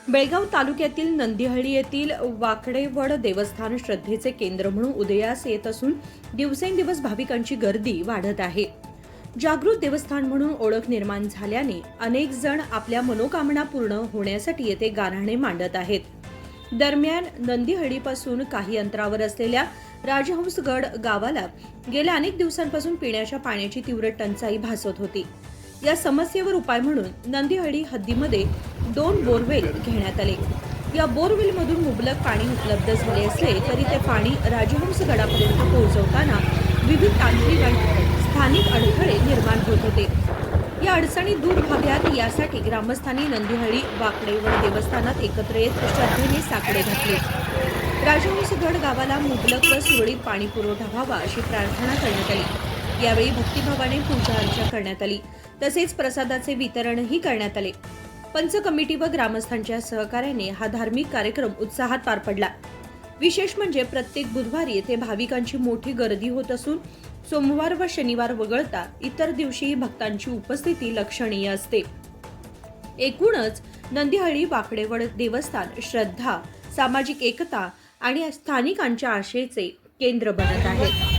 बेळगाव तालुक्यातील नंदीहळ्ली येथील वाकडेवड देवस्थान श्रद्धेचे केंद्र म्हणून उदयास येत असून दिवसेंदिवस भाविकांची गर्दी वाढत आहे. जागृत देवस्थान म्हणून ओळख निर्माण झाल्याने अनेक जण आपल्या मनोकामना पूर्ण होण्यासाठी येथे गाऱ्हाणे मांडत आहेत. दरम्यान नंदीहळ्लीपासून काही अंतरावर असलेल्या राजहंसगड गावाला गेल्या अनेक दिवसांपासून पिण्याच्या पाण्याची तीव्र टंचाई भासत होती. या समस्येवर उपाय म्हणून नंदीहळ्ली हद्दीमध्ये 2 बोरवेल घेण्यात आले. या बोरवेलमधून मुबलक पाणी उपलब्ध झाले असले तरी ते पाणी राजहंसगडापर्यंत पोहोचवताना विविध तांत्रिक आणि स्थानिक अडथळे निर्माण होत होते. या अडचणी दूर व्हाव्यात यासाठी ग्रामस्थांनी नंदीहळ्ली वाकडेवड देवस्थानात एकत्र येत श्रद्धेने साकडे घातले. राजहंसगड गावाला मुबलक व सुरळीत पाणी पुरवठा व्हावा अशी प्रार्थना करण्यात आली. यावेळी भक्तिभावाने पूजा अर्चा करण्यात आली. तसेच प्रसादाचे वितरणही करण्यात आले. पंच कमिटी व ग्रामस्थांच्या सहकार्याने हा धार्मिक कार्यक्रम उत्साहात पार पडला. विशेष म्हणजे प्रत्येक बुधवारी येथे भाविकांची मोठी गर्दी होत असून सोमवार व शनिवार वगळता इतर दिवशी भक्तांची उपस्थिती लक्षणीय असते. एकूणच नंदीहळ्ली वाकडेवड देवस्थान श्रद्धा, सामाजिक एकता आणि स्थानिकांच्या आशेचे केंद्र बनत आहे.